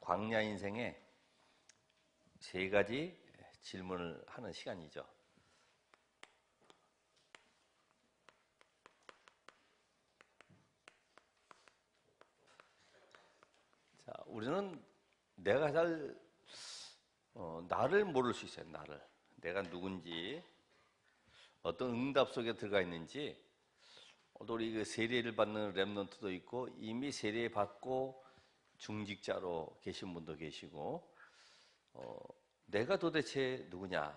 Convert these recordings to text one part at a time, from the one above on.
광야 인생에 세 가지 질문을 하는 시간이죠. 자, 우리는 내가 나를 모를 수 있어요. 나를. 내가 누군지, 어떤 응답 속에 들어가 있는지. 우리 그 세례를 받는 렘넌트도 있고 이미 세례 받고 중직자로 계신 분도 계시고, 내가 도대체 누구냐?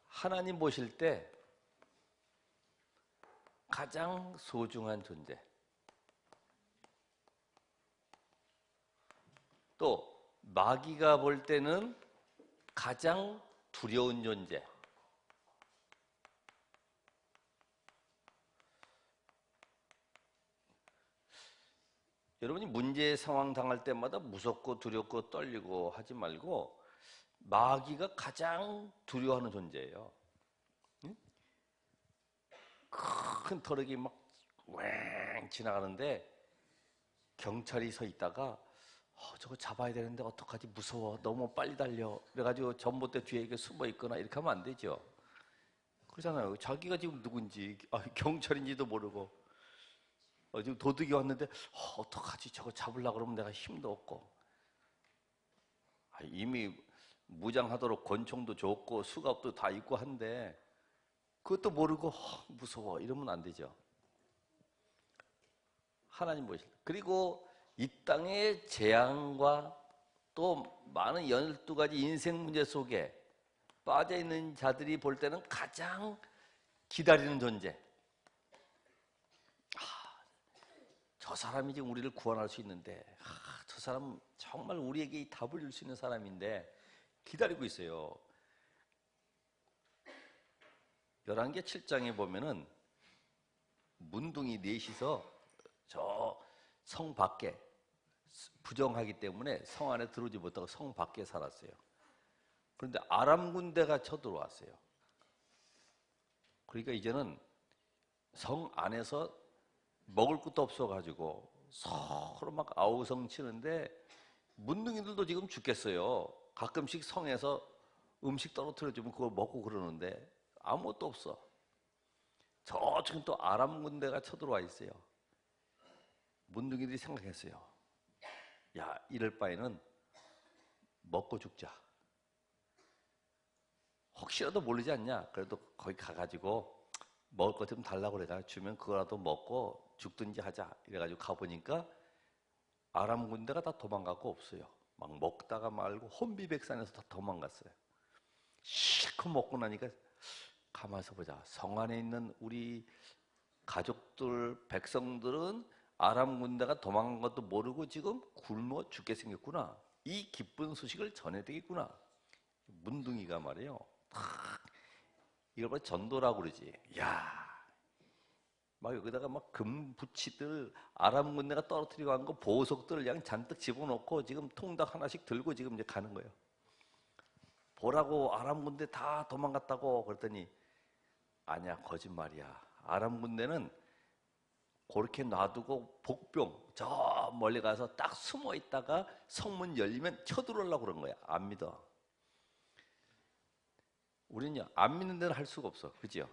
하나님 보실 때 가장 소중한 존재, 또 마귀가 볼 때는 가장 두려운 존재. 여러분이 문제 상황 당할 때마다 무섭고 두렵고 떨리고 하지 말고 마귀가 가장 두려워하는 존재예요. 응? 큰 터럭이 막 왱 지나가는데 경찰이 서 있다가 저거 잡아야 되는데 어떡하지, 무서워, 너무 빨리 달려, 그래가지고 전봇대 뒤에 이렇게 숨어 있거나 이렇게 하면 안 되죠. 그러잖아요. 자기가 지금 누군지, 경찰인지도 모르고 지금 도둑이 왔는데 어떡하지, 저거 잡으려고 그러면 내가 힘도 없고, 이미 무장하도록 권총도 좋고 수갑도 다 있고 한데 그것도 모르고 무서워 이러면 안 되죠. 하나님 보실 때. 그리고 이 땅의 재앙과 또 많은 12가지 인생 문제 속에 빠져있는 자들이 볼 때는 가장 기다리는 존재. 저 사람이 지금 우리를 구원할 수 있는데, 저 사람 정말 우리에게 이 답을 줄 수 있는 사람인데 기다리고 있어요. 열왕기 7장에 보면은 문둥이 넷이서 저 성 밖에, 부정하기 때문에 성 안에 들어오지 못하고 성 밖에 살았어요. 그런데 아람 군대가 쳐들어왔어요. 그러니까 이제는 성 안에서 먹을 것도 없어가지고 서로 막 아우성 치는데 문둥이들도 지금 죽겠어요. 가끔씩 성에서 음식 떨어뜨려주면 그걸 먹고 그러는데 아무것도 없어. 저쪽은 또 아람 군대가 쳐들어와 있어요. 문둥이들이 생각했어요. 야, 이럴 바에는 먹고 죽자. 혹시라도 모르지 않냐? 그래도 거기 가가지고 먹을 것 좀 달라고 그래가 주면 그거라도 먹고 죽든지 하자. 이래가지고 가보니까 아람 군대가 다 도망가고 없어요. 막 먹다가 말고 혼비백산에서 다 도망갔어요. 실컷 먹고 나니까 가만있어 보자. 성 안에 있는 우리 가족들, 백성들은 아람 군대가 도망간 것도 모르고 지금 굶어 죽게 생겼구나. 이 기쁜 소식을 전해야 되겠구나. 문둥이가 말이에요. 이걸 뭐 전도라고 그러지. 야, 막 여기다가 막 금부치들, 아람 군대가 떨어뜨리고 간 거 보석들 그냥 잔뜩 집어넣고 지금 통닭 하나씩 들고 지금 이제 가는 거예요. 보라고, 아람 군대 다 도망갔다고. 그랬더니 아니야, 거짓말이야. 아람 군대는 그렇게 놔두고 복병 저 멀리 가서 딱 숨어 있다가 성문 열리면 쳐들어오려고 그런 거야. 안 믿어. 우리는요, 안 믿는 데는 할 수가 없어. 그죠?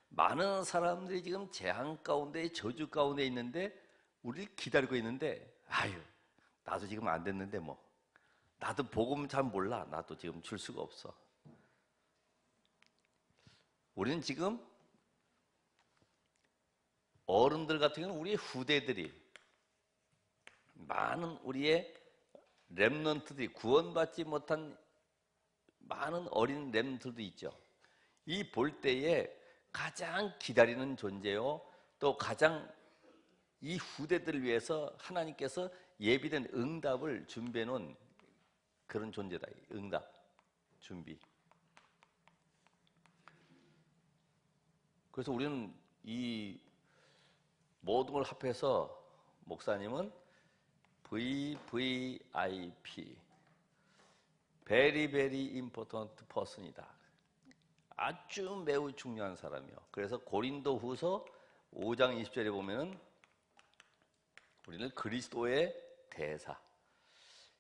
많은 사람들이 지금 재앙 가운데, 저주 가운데 있는데 우리를 기다리고 있는데, 아유, 나도 지금 안 됐는데 뭐, 나도 복음 잘 몰라. 나도 지금 줄 수가 없어. 우리는 지금 어른들 같은 경우는 우리의 후대들이, 많은 우리의 렘넌트들이, 구원받지 못한 많은 어린 렘넌트들도 있죠. 이 볼 때에 가장 기다리는 존재요, 또 가장 이 후대들을 위해서 하나님께서 예비된 응답을 준비해 놓은 그런 존재다. 응답 준비. 그래서 우리는 이 모든 걸 합해서 목사님은 VVIP, Very Very Important Person이다. 아주 매우 중요한 사람이요. 그래서 고린도후서 5장 20절에 보면은 우리는 그리스도의 대사.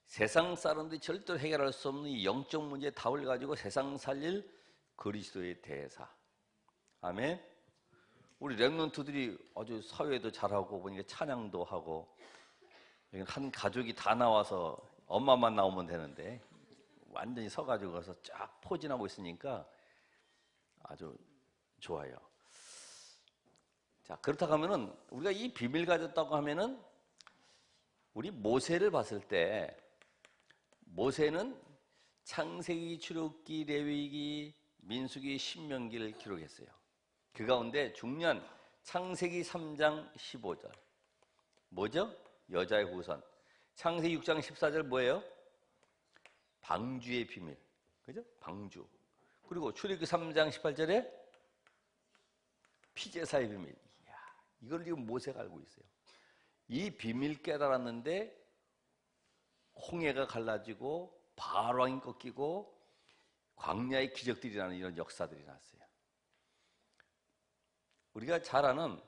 세상 사람들이 절대로 해결할 수 없는 이 영적 문제의 답을 가지고 세상 살릴 그리스도의 대사. 아멘. 우리 렘넌트들이 아주 사회도 잘하고 보니까 찬양도 하고 한 가족이 다 나와서 엄마만 나오면 되는데 완전히 서가지고 가서 쫙 포진하고 있으니까 아주 좋아요. 자, 그렇다고 하면은 우리가 이 비밀 가졌다고 하면은 우리 모세를 봤을 때 모세는 창세기, 출애굽기, 레위기, 민수기, 신명기를 기록했어요. 그 가운데 중요한 창세기 3장 15절 뭐죠? 여자의 후손. 창세기 6장 14절 뭐예요? 방주의 비밀. 그죠? 방주. 그리고 출애굽기 3장 18절에 피제사의 비밀. 이야, 이걸 지금 모세가 알고 있어요. 이 비밀 깨달았는데 홍해가 갈라지고 바로왕이 꺾이고 광야의 기적들이 나는 이런 역사들이 났어요. 우리가 잘 아는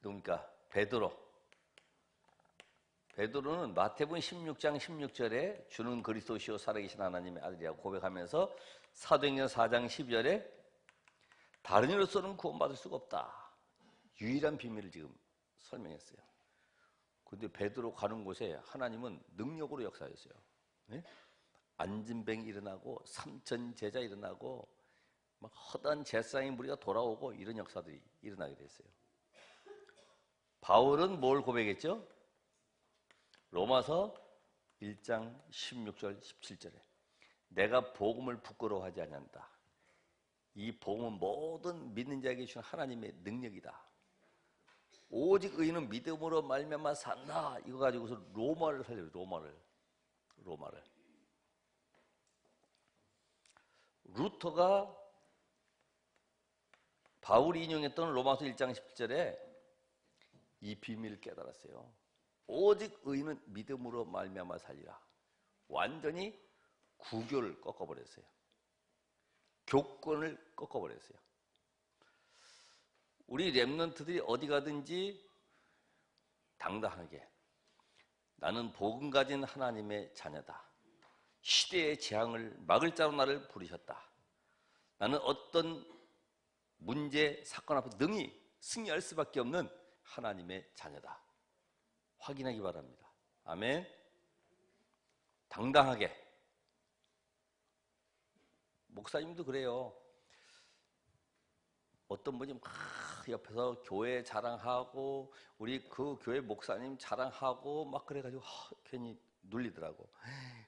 누굽니까? 베드로는 마태복음 16장 16절에 주는 그리스도시요 살아계신 하나님의 아들이라고 고백하면서 사도행전 4장 12절에 다른 이로서는 구원받을 수가 없다. 유일한 비밀을 지금 설명했어요. 그런데 베드로 가는 곳에 하나님은 능력으로 역사했어요. 네? 안진뱅이 일어나고 삼천 제자 일어나고 막 허다한 제사장의 무리가 돌아오고 이런 역사들이 일어나게 됐어요. 바울은 뭘 고백했죠? 로마서 1장 16절 17절에 내가 복음을 부끄러워하지 않는다. 이 복음은 모든 믿는 자에게 주신 하나님의 능력이다. 오직 의인은 믿음으로 말미암아 산다. 이거 가지고서 로마를 살려요. 로마를. 루터가 바울이 인용했던 로마서 1장 17절에 이 비밀을 깨달았어요. 오직 의인은 믿음으로 말미암아 살리라. 완전히 구교를 꺾어버렸어요. 교권을 꺾어버렸어요. 우리 렘넌트들이 어디 가든지 당당하게 나는 복음 가진 하나님의 자녀다. 시대의 재앙을 막을 자로 나를 부르셨다. 나는 어떤 문제, 사건 앞에 능히 승리할 수밖에 없는 하나님의 자녀다. 확인하기 바랍니다. 아멘. 당당하게. 목사님도 그래요. 어떤 분이 막 옆에서 교회 자랑하고 우리 그 교회 목사님 자랑하고 막 그래가지고 괜히 눌리더라고.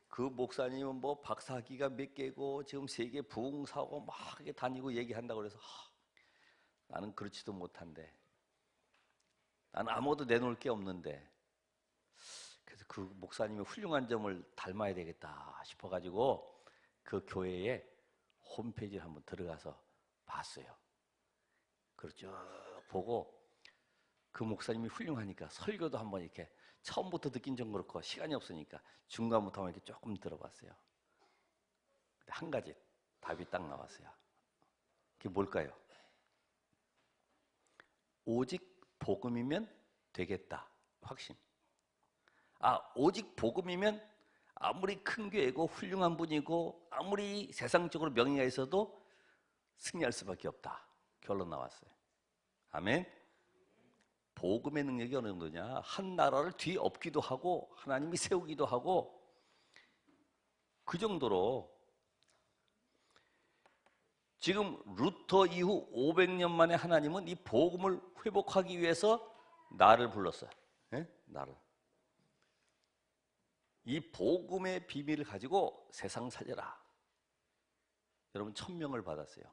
그 목사님은 뭐 박사학위가 몇 개고 지금 세계 부흥사고 막 이렇게 다니고 얘기한다고 그래서 나는 그렇지도 못한데 나는 아무것도 내놓을 게 없는데 그래서 그 목사님의 훌륭한 점을 닮아야 되겠다 싶어가지고 그 교회에 홈페이지를 한번 들어가서 봤어요. 그걸 쭉 보고 그 목사님이 훌륭하니까 설교도 한번 이렇게 처음부터 듣긴 좀 그렇고 시간이 없으니까 중간부터 한번 이렇게 조금 들어봤어요. 근데 한 가지 답이 딱 나왔어요. 그게 뭘까요? 오직 복음이면 되겠다. 확신. 오직 복음이면 아무리 큰 교회고 훌륭한 분이고 아무리 세상적으로 명예가 있어도 승리할 수밖에 없다. 결론 나왔어요. 아멘. 복음의 능력이 어느 정도냐? 한 나라를 뒤엎기도 하고 하나님이 세우기도 하고 그 정도로 지금 루터 이후 500년 만에 하나님은 이 복음을 회복하기 위해서 나를 불렀어요. 네? 나를. 이 복음의 비밀을 가지고 세상 살려라. 여러분 1000명을 받았어요.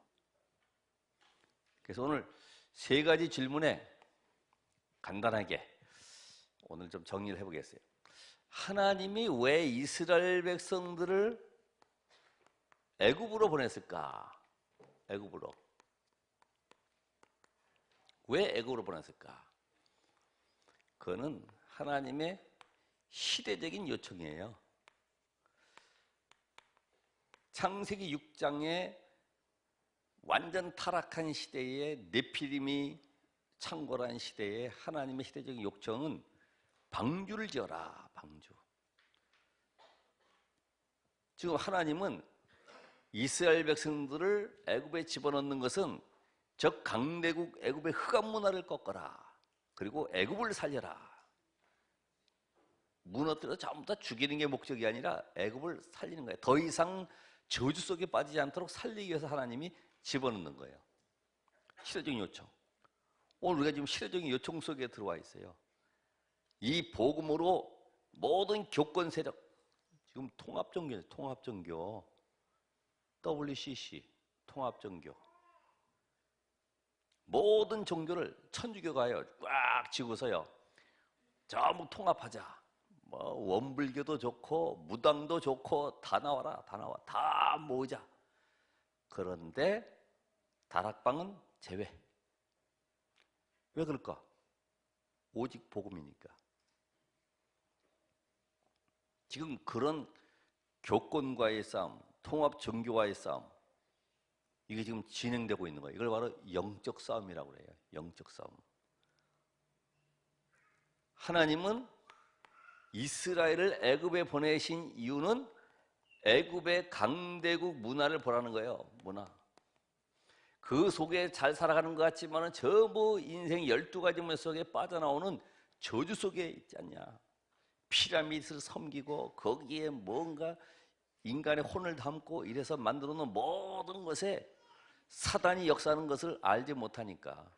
그래서 오늘 세 가지 질문에 간단하게 오늘 좀 정리를 해보겠어요. 하나님이 왜 이스라엘 백성들을 애굽으로 보냈을까? 애굽으로. 왜 애굽으로 보냈을까? 그거는 하나님의 시대적인 요청이에요. 창세기 6장에 완전 타락한 시대에 네피림이 창궐한 시대에 하나님의 시대적인 요청은 방주를 지어라, 방주. 지금 하나님은 이스라엘 백성들을 애굽에 집어넣는 것은 적 강대국 애굽의 흑암 문화를 꺾어라. 그리고 애굽을 살려라. 무너뜨려 전부 다 죽이는 게 목적이 아니라 애굽을 살리는 거예요. 더 이상 저주 속에 빠지지 않도록 살리기 위해서 하나님이 집어넣는 거예요. 시대적인 요청. 오늘 우리가 지금 시대적인 요청 속에 들어와 있어요. 이 복음으로 모든 교권 세력, 지금 통합종교, 통합종교, WCC, 통합종교, 모든 종교를 천주교가요 꽉 쥐고서요 전부 통합하자. 뭐 원불교도 좋고 무당도 좋고 다 나와라, 다 나와, 다 모으자. 그런데 다락방은 제외. 왜 그럴까? 오직 복음이니까. 지금 그런 교권과의 싸움, 통합 종교와의 싸움, 이게 지금 진행되고 있는 거예요. 이걸 바로 영적 싸움이라고 그래요. 영적 싸움. 하나님은 이스라엘을 애굽에 보내신 이유는 애굽의 강대국 문화를 보라는 거예요. 문화. 그 속에 잘 살아가는 것 같지만 전부 인생 12가지 문화 속에 빠져나오는 저주 속에 있지 않냐. 피라미드를 섬기고 거기에 뭔가 인간의 혼을 담고 이래서 만들어 놓은 모든 것에 사단이 역사하는 것을 알지 못하니까,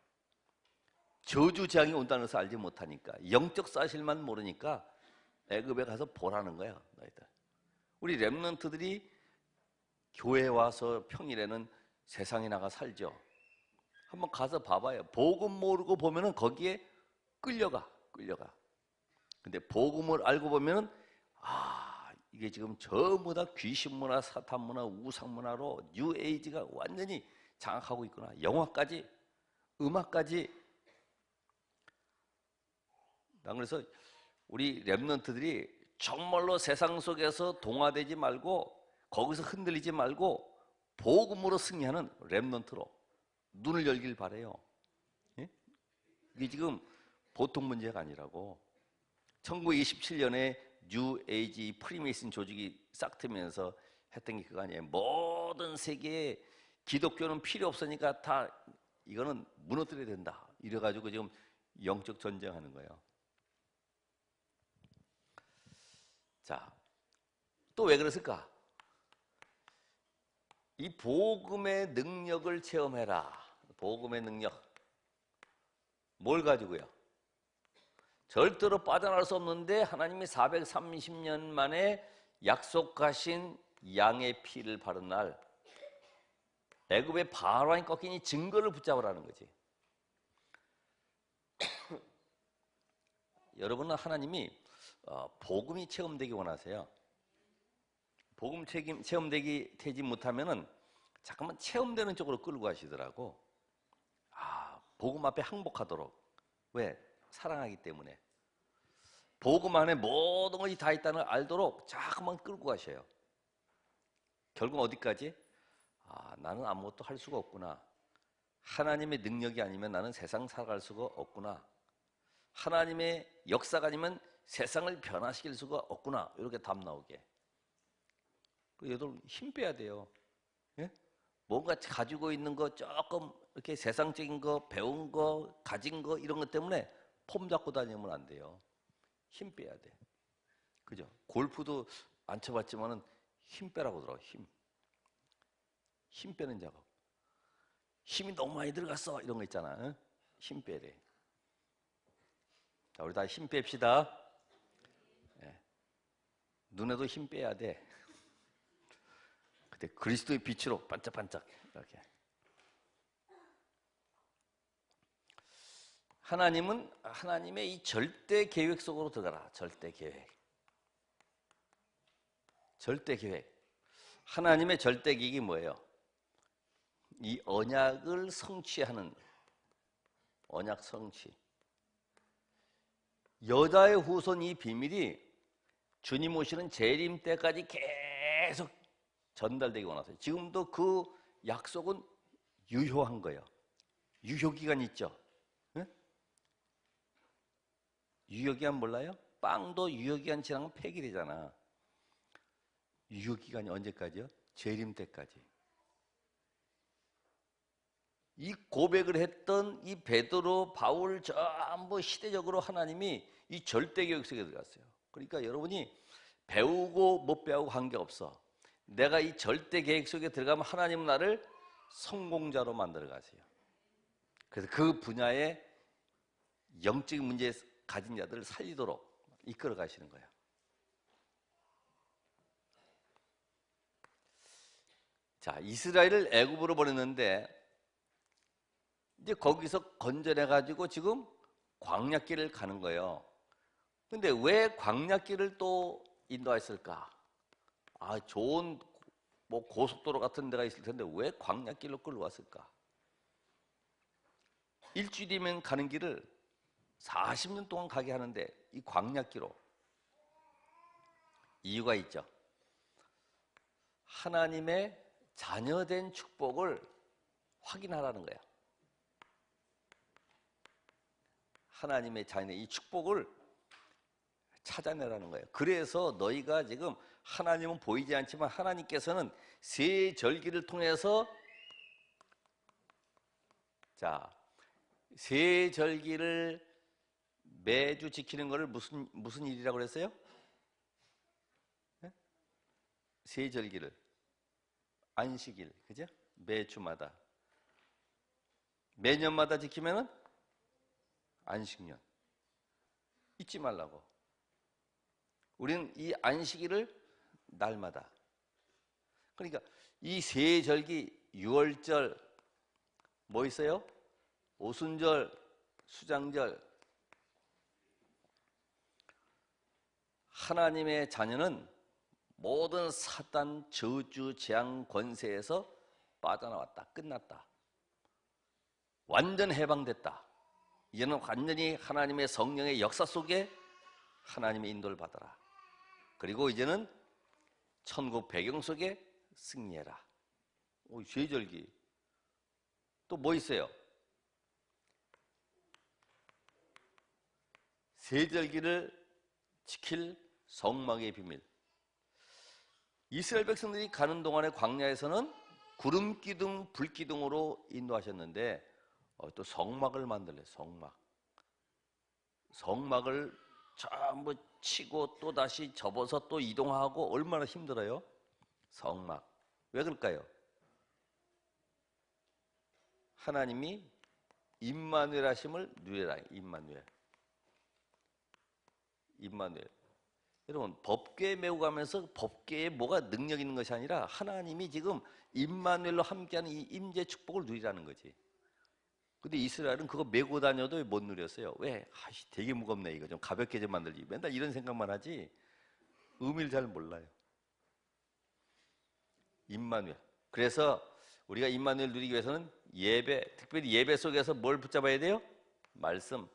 저주재앙이 온다는 것을 알지 못하니까, 영적 사실만 모르니까 애굽에 가서 보라는 거야. 너희들. 우리 렘넌트들이 교회 와서 평일에는 세상에 나가 살죠. 한번 가서 봐봐요. 복음 모르고 보면은 거기에 끌려가. 근데 복음을 알고 보면은 이게 지금 전부 다 귀신 문화, 사탄 문화, 우상 문화로 뉴 에이지가 완전히 장악하고 있구나. 영화까지, 음악까지. 난 그래서 우리 렘넌트들이 정말로 세상 속에서 동화되지 말고 거기서 흔들리지 말고 복음으로 승리하는 렘넌트로 눈을 열길 바래요. 예? 이게 지금 보통 문제가 아니라고. 1927년에 뉴 에이지 프리메이슨 조직이 싹 트면서 했던 게 그거 아니에요. 모든 세계에 기독교는 필요 없으니까 다 이거는 무너뜨려야 된다. 이래가지고 지금 영적 전쟁하는 거예요. 자, 또 왜 그랬을까? 이 복음의 능력을 체험해라. 복음의 능력. 뭘 가지고요? 절대로 빠져나갈 수 없는데 하나님이 430년 만에 약속하신 양의 피를 바른 날 애굽의 바로왕이 꺾이니 증거를 붙잡으라는 거지. 여러분은 하나님이 복음이 체험되기 원하세요. 복음 체험되기 되지 못하면은 잠깐만 체험되는 쪽으로 끌고 가시더라고. 복음 앞에 항복하도록. 왜? 사랑하기 때문에. 복음 안에 모든 것이 다 있다는 걸 알도록 자꾸만 끌고 가셔요. 결국 어디까지? 나는 아무것도 할 수가 없구나. 하나님의 능력이 아니면 나는 세상 살아갈 수가 없구나. 하나님의 역사가 아니면 세상을 변화시킬 수가 없구나. 이렇게 답 나오게. 여러분 힘 빼야 돼요. 예? 뭔가 가지고 있는 거 조금 이렇게 세상적인 거, 배운 거, 가진 거 이런 것 때문에 폼 잡고 다니면 안 돼요. 힘 빼야 돼. 그죠? 골프도 안 쳐봤지만은 힘 빼라고 들어. 힘 빼는 작업. 힘이 너무 많이 들어갔어. 이런 거 있잖아. 응? 힘 빼래. 자, 우리 다 힘 뺍시다. 네. 눈에도 힘 빼야 돼. 그때 그리스도의 빛으로 반짝반짝 이렇게. 하나님은 하나님의 이 절대 계획 속으로 들어가라. 절대 계획. 절대 계획. 하나님의 절대 계획이 뭐예요? 이 언약을 성취하는 언약 성취. 여자의 후손 이 비밀이 주님 오시는 재림 때까지 계속 전달되기 원하세요. 지금도 그 약속은 유효한 거예요. 유효 기간이 있죠. 네? 유효기간 몰라요? 빵도 유효기간 지나면 폐기되잖아. 유효기간이 언제까지요? 재림 때까지. 이 고백을 했던 이 베드로, 바울 전부 시대적으로 하나님이 이 절대교육 속에 들어갔어요. 그러니까 여러분이 배우고 못 배우고 관계없어. 내가 이 절대 계획 속에 들어가면 하나님은 나를 성공자로 만들어 가세요. 그래서 그 분야의 영적인 문제 가진 자들을 살리도록 이끌어 가시는 거예요. 자, 이스라엘을 애굽으로 보냈는데 이제 거기서 건져내 가지고 지금 광야길을 가는 거예요. 근데 왜 광야길을 또 인도했을까? 아, 좋은 뭐 고속도로 같은 데가 있을 텐데 왜 광야길로 끌고 왔을까? 일주일이면 가는 길을 40년 동안 가게 하는데 이 광야길로. 이유가 있죠. 하나님의 자녀된 축복을 확인하라는 거야. 하나님의 자녀, 이 축복을 찾아내라는 거예요. 그래서 너희가 지금 하나님은 보이지 않지만 하나님께서는 세 절기를 통해서, 자, 세 절기를 매주 지키는 것을 무슨 일이라고 그랬어요? 네? 세 절기를 안식일, 그죠? 매주마다 매년마다 지키면은 안식년. 잊지 말라고. 우리는 이 안식일을 날마다. 그러니까 이 세 절기, 유월절 뭐 있어요? 오순절, 수장절. 하나님의 자녀는 모든 사단, 저주, 재앙, 권세에서 빠져나왔다. 끝났다. 완전 해방됐다. 이제는 완전히 하나님의 성령의 역사 속에 하나님의 인도를 받아라. 그리고 이제는 천국 배경 속에 승리해라. 세절기. 또 뭐 있어요? 세절기를 지킬 성막의 비밀. 이스라엘 백성들이 가는 동안의 광야에서는 구름 기둥, 불 기둥으로 인도하셨는데 또 성막을 만들래. 성막을 전부 치고 또 다시 접어서 또 이동하고 얼마나 힘들어요? 성막. 왜 그럴까요? 하나님이 임마누엘 하심을 누려라. 임마누엘. 여러분, 법궤에 메고 가면서 법궤에 뭐가 능력 있는 것이 아니라 하나님이 지금 임마누엘로 함께하는 이 임재 축복을 누리라는 거지. 근데 이스라엘은 그거 메고 다녀도 못 누렸어요. 왜? 되게 무겁네. 이거 좀 가볍게 좀 만들지. 맨날 이런 생각만 하지 의미를 잘 몰라요. 임마누엘. 그래서 우리가 임마누엘 누리기 위해서는 예배, 특별히 예배 속에서 뭘 붙잡아야 돼요? 말씀.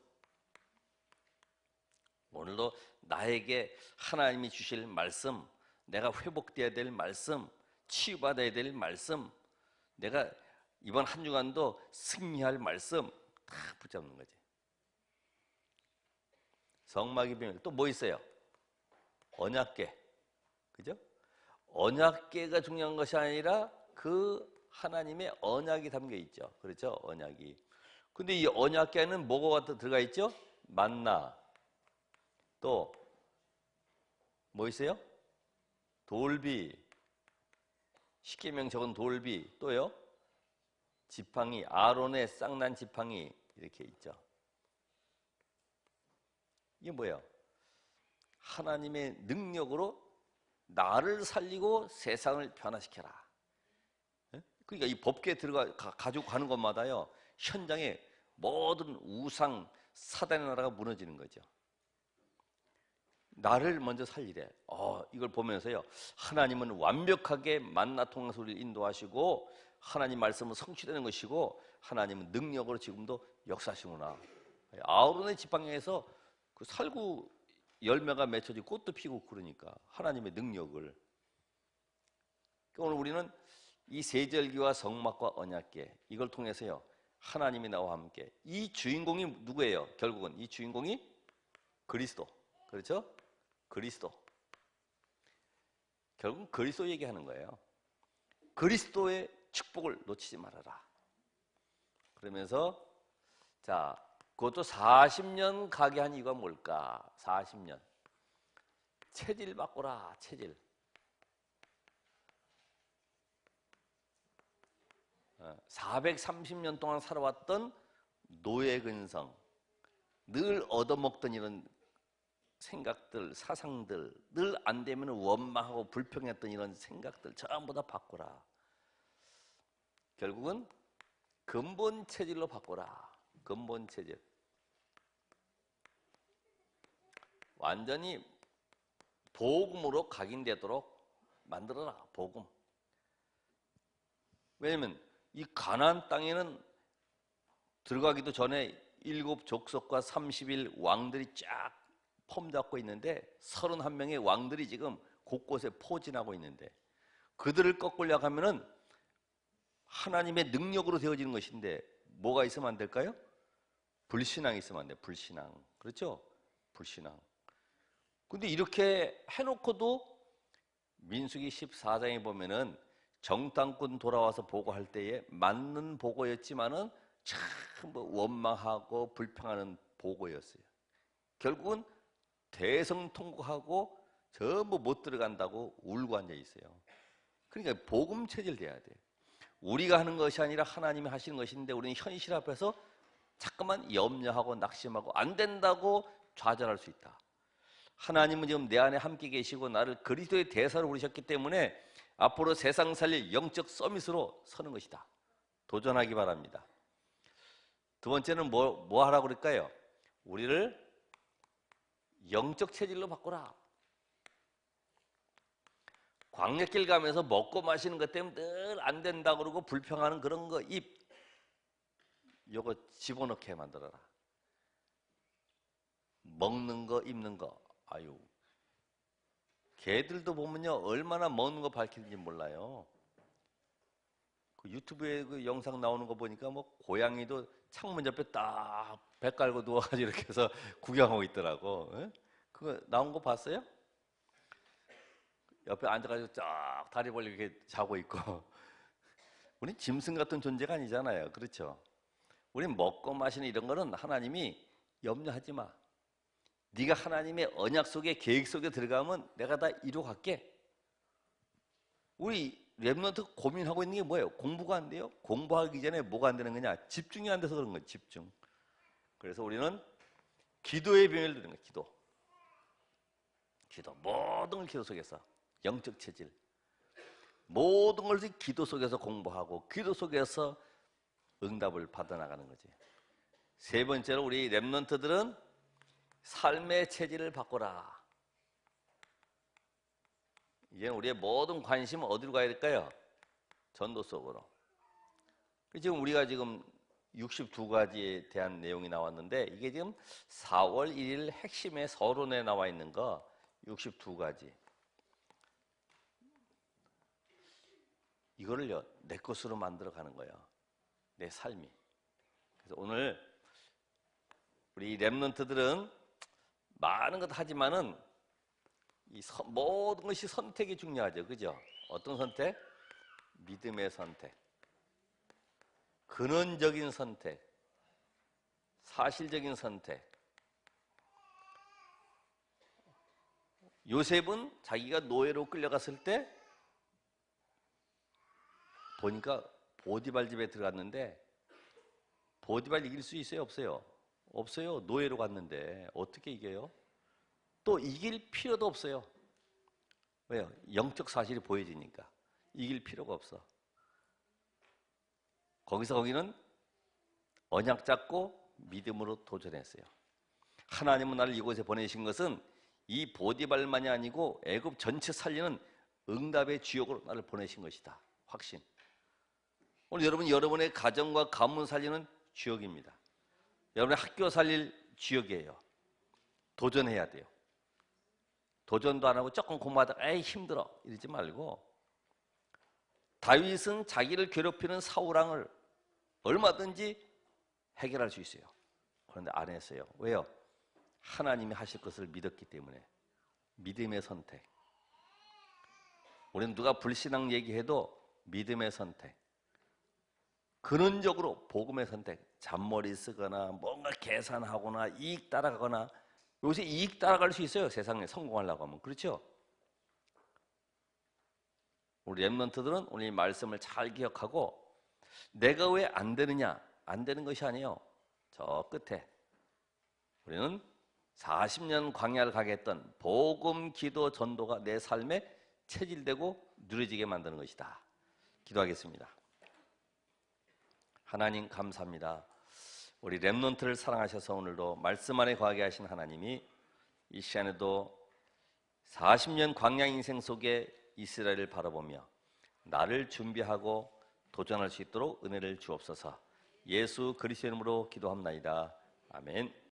오늘도 나에게 하나님이 주실 말씀, 내가 회복돼야 될 말씀, 치유받아야 될 말씀, 내가 이번 한 주간도 승리할 말씀 다 붙잡는 거지. 성막의 비밀. 또 뭐 있어요? 언약궤. 그죠? 언약궤가 중요한 것이 아니라 그 하나님의 언약이 담겨 있죠. 그렇죠? 언약이. 근데 이 언약궤는 뭐가 들어가 있죠? 만나. 또 뭐 있어요? 돌비. 십계명 적은 돌비. 또요? 지팡이, 아론의 쌍난 지팡이 이렇게 있죠. 이게 뭐예요? 하나님의 능력으로 나를 살리고 세상을 변화시켜라. 그러니까 이 법궤에 가지고 가는 것마다요, 현장에 모든 우상, 사단의 나라가 무너지는 거죠. 나를 먼저 살리래. 이걸 보면서요, 하나님은 완벽하게 만나 통솔을 인도하시고 하나님 말씀은 성취되는 것이고 하나님은 능력으로 지금도 역사하시구나. 아론의 지팡이에서 그 살구 열매가 맺혀지고 꽃도 피고 그러니까 하나님의 능력을. 그러니까 오늘 우리는 이 세절기와 성막과 언약궤 이걸 통해서요, 하나님이 나와 함께. 이 주인공이 누구예요? 결국은 이 주인공이 그리스도. 그렇죠? 그리스도. 결국 그리스도 얘기하는 거예요. 그리스도의 축복을 놓치지 말아라. 그러면서 자, 그것도 40년 가게 한 이유가 뭘까? 40년. 체질 바꾸라, 체질. 430년 동안 살아왔던 노예 근성, 늘 얻어먹던 이런 생각들, 사상들, 늘 안 되면 원망하고 불평했던 이런 생각들 전부 다 바꾸라. 결국은 근본 체질로 바꾸라. 근본 체질. 완전히 복음으로 각인되도록 만들어라. 복음. 왜냐면 이 가나안 땅에는 들어가기도 전에 7 족속과 30일 왕들이 쫙 폼잡고 있는데 31명의 왕들이 지금 곳곳에 포진하고 있는데 그들을 꺾으려고 하면은 하나님의 능력으로 되어지는 것인데 뭐가 있으면 안 될까요? 불신앙이 있으면 안 돼. 불신앙. 그렇죠? 불신앙. 근데 이렇게 해놓고도 민수기 14장에 보면은 정탐꾼 돌아와서 보고할 때에 맞는 보고였지만은 참 원망하고 불평하는 보고였어요. 결국은 대성통곡하고 전부 못 들어간다고 울고 앉아 있어요. 그러니까 복음 체질 돼야 돼. 우리가 하는 것이 아니라 하나님이 하시는 것인데 우리는 현실 앞에서 자꾸만 염려하고 낙심하고 안 된다고 좌절할 수 있다. 하나님은 지금 내 안에 함께 계시고 나를 그리스도의 대사로 부르셨기 때문에 앞으로 세상 살릴 영적 서밋으로 서는 것이다. 도전하기 바랍니다. 두 번째는 뭐 하라고 그럴까요? 우리를 영적 체질로 바꾸라. 광야길 가면서 먹고 마시는 것 때문에 늘 안 된다고 그러고 불평하는 그런 거 요거 집어넣게 만들어라. 먹는 거, 입는 거. 아유. 개들도 보면요, 얼마나 먹는 거 밝히는지 몰라요. 그 유튜브에 그 영상 나오는 거 보니까 뭐 고양이도 창문 옆에 딱 배 깔고 누워가지고 이렇게 해서 구경하고 있더라고. 에? 그거 나온 거 봤어요? 옆에 앉아가지고 쫙 다리 벌리고 이렇게 자고 있고. 우린 짐승 같은 존재가 아니잖아요. 그렇죠? 우린 먹고 마시는 이런 거는 하나님이 염려하지 마. 네가 하나님의 언약 속에 계획 속에 들어가면 내가 다 이루어갈게. 우리 랩런트 고민하고 있는 게 뭐예요? 공부가 안 돼요? 공부하기 전에 뭐가 안 되는 거냐? 집중이 안 돼서 그런 거예요. 집중. 그래서 우리는 기도의 비밀을 드리는 거예요. 기도. 모든 걸 기도 속에서. 영적 체질. 모든 것을 기도 속에서 공부하고 기도 속에서 응답을 받아나가는 거지. 세 번째로 우리 랩런트들은 삶의 체질을 바꿔라. 이제 우리의 모든 관심은 어디로 가야 될까요? 전도 속으로. 지금 우리가 지금 62가지에 대한 내용이 나왔는데 이게 지금 4월 1일 핵심의 서론에 나와 있는 거 62가지. 이거를요, 내 것으로 만들어 가는 거예요. 내 삶이. 그래서 오늘 우리 랩런트들은 많은 것 하지만은 모든 것이 선택이 중요하죠. 그죠? 어떤 선택? 믿음의 선택. 근원적인 선택. 사실적인 선택. 요셉은 자기가 노예로 끌려갔을 때 보니까 보디발 집에 들어갔는데 보디발 이길 수 있어요? 없어요? 없어요. 노예로 갔는데 어떻게 이겨요? 또 이길 필요도 없어요. 왜요? 영적 사실이 보여지니까 이길 필요가 없어. 거기는 언약 잡고 믿음으로 도전했어요. 하나님은 나를 이곳에 보내신 것은 이 보디발만이 아니고 애굽 전체 살리는 응답의 주역으로 나를 보내신 것이다. 확신. 오늘 여러분의 가정과 가문 살리는 주역입니다. 여러분의 학교 살릴 주역이에요. 도전해야 돼요. 도전도 안 하고 조금 공부하다가 에이 힘들어 이러지 말고, 다윗은 자기를 괴롭히는 사울왕을 얼마든지 해결할 수 있어요. 그런데 안 했어요. 왜요? 하나님이 하실 것을 믿었기 때문에. 믿음의 선택. 우리는 누가 불신앙 얘기해도 믿음의 선택, 근원적으로 복음의 선택. 잔머리 쓰거나 뭔가 계산하거나 이익 따라가거나. 요새 이익 따라갈 수 있어요, 세상에 성공하려고 하면. 그렇죠? 우리 렘넌트들은 오늘 이 말씀을 잘 기억하고, 내가 왜 안 되느냐, 안 되는 것이 아니에요. 저 끝에 우리는 40년 광야를 가게 했던 복음, 기도, 전도가 내 삶에 체질되고 누려지게 만드는 것이다. 기도하겠습니다. 하나님 감사합니다. 우리 렘넌트를 사랑하셔서 오늘도 말씀 안에 거하게 하신 하나님이 이 시간에도 40년 광야 인생 속에 이스라엘을 바라보며 나를 준비하고 도전할 수 있도록 은혜를 주옵소서. 예수 그리스도의 이름으로 기도합나이다. 아멘.